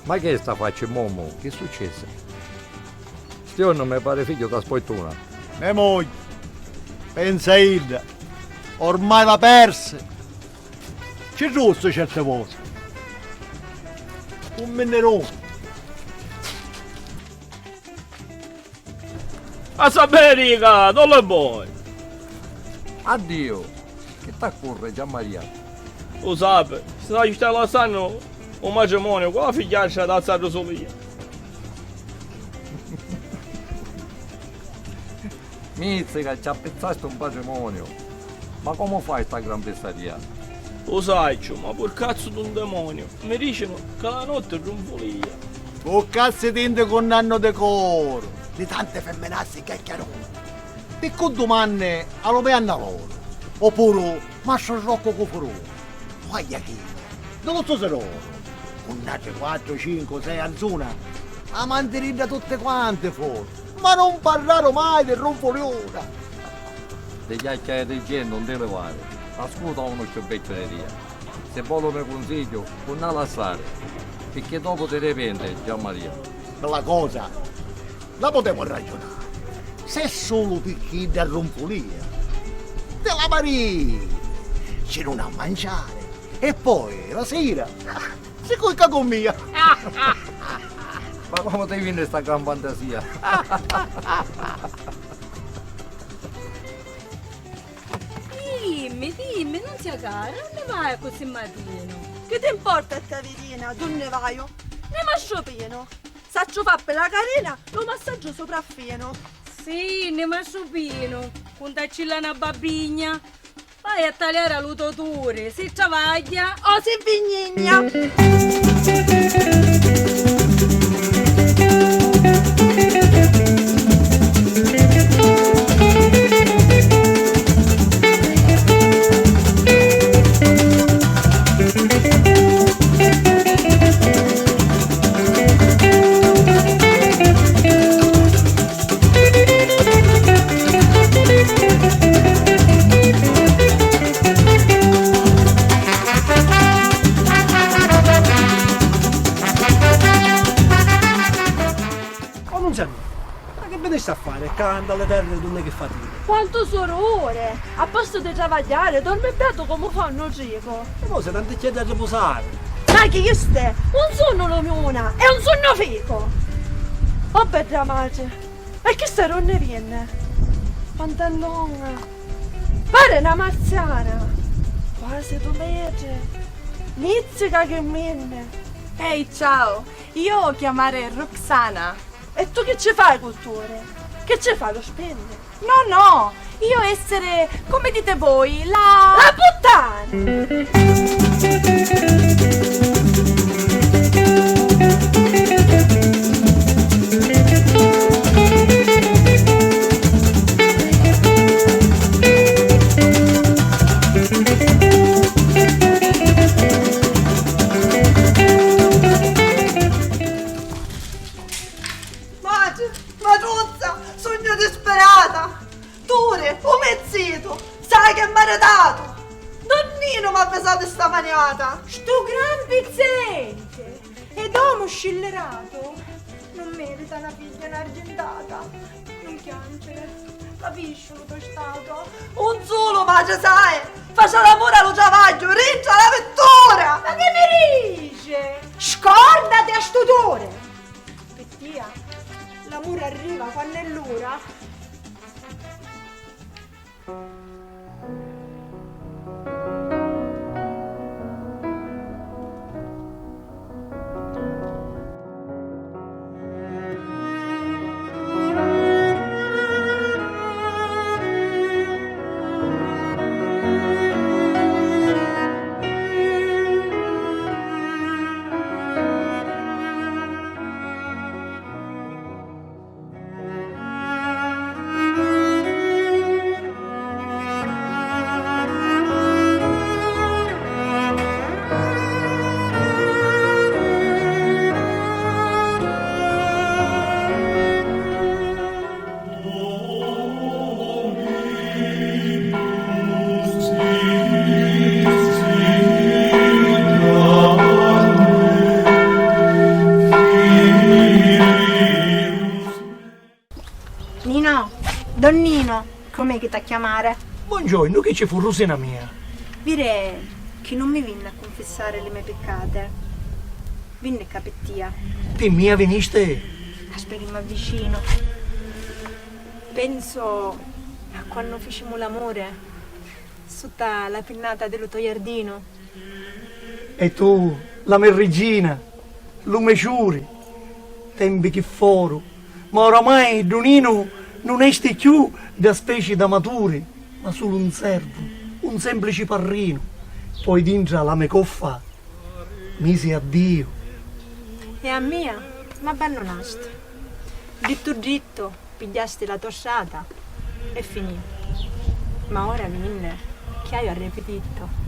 Ma che sta faccia, Momo? Che è successo? Stio non mi pare figlio da spoittuna. Mia moglie, pensa Hilda, ormai l'ha persa. C'è rosso certe cose. Un minerone. A sapere, riga, dove vuoi? Addio! Che t'accorre, Gianmaria? Lo sape, se non stai lasciando un matrimonio con la figliaccia da alzare solo io. Mizzica, ci appezzasti un patrimonio. Ma come fai sta gran bestiaria? Lo sai, ma per cazzo di un demonio, mi dicono che la notte è ronfolia. O cazzo tinte con anno decoro. Di tante femminazze che chiarone. E con domande allo pianna loro. Oppure Mastro Rocco Cofurone. Guaglia chi? Non lo so se loro. Un nace 4, 5, 6 anzuna. A mantenere tutte quante forse. Ma non parlaro mai del ronfoliona. Le chiacchiere del genere non deve fare. Ascolta uno sciobeccianeria. Se vuole un consiglio, non la lasciare. Perché dopo te ne pende, Gianmaria. La cosa la potevo ragionare. Se solo picchi da ronfolia. Te la marì. C'è non a mangiare. E poi la sera si colca con mia. Ma come ti viene sta gran fantasia? Dimmi, non sia cara, dove vai così mattino? Che ti importa sta virina? Dove vai? Ne mascio pieno. Saccio fa per la carina, lo massaggio sopraffino. Sì, ne masciupino, con tacilla una babigna. Vai a tagliare l'utotore, si travaglia O si vignigna. Ma che bene sta a fare? Canta alle terre donne che fatica. Quanto sono ore? A posto di travagliare, dorme beato come fanno cico. E poi se tanti chiede a riposare. Ma che stai? Un sonno l'omuna, è un sonno fico. Oh bella madre, e che sta non ne viene? Pantalona, pare una marziana, quasi tu vedi, mizzica che minne. Ehi, ciao, io chiamare Roxana. E tu che ci fai, cultore? Che ci fai, lo spendi? No, io essere, come dite voi, la... La puttana! Maruzza, sogno disperata! Ture, o mezzito, sai che m'ha dato! Donnino m'ha pesato sta maniata! Sto gran pizzente! Ed uomo scillerato non merita una figlia inargentata. Non piangere, capisci lo tuo stato? Un solo pace sai! Faccia l'amore allo giavaggio, rincia la vettura! Ma che mi dice? Scordati a stutore! Pettia, l'amore arriva quando è l'ora. venuta a chiamare. Buongiorno, che ci fu Rosina mia? Dire che non mi vinne a confessare le mie peccate. Vinne capettia. Te mia veniste? Aspetti mi avvicino. Penso a quando facciamo l'amore sotto la pinnata dello toiardino. E tu, la mia regina, lume ciuri, tempi che foro, ma oramai Donino non esiste più da specie da maturi, ma solo un servo, un semplice parrino. Poi dentro la mia coffa misi addio. E a mia, ma abbandonaste. Dritto dritto, pigliasti la torsata e finì. Ma ora vinne, che hai ripetuto.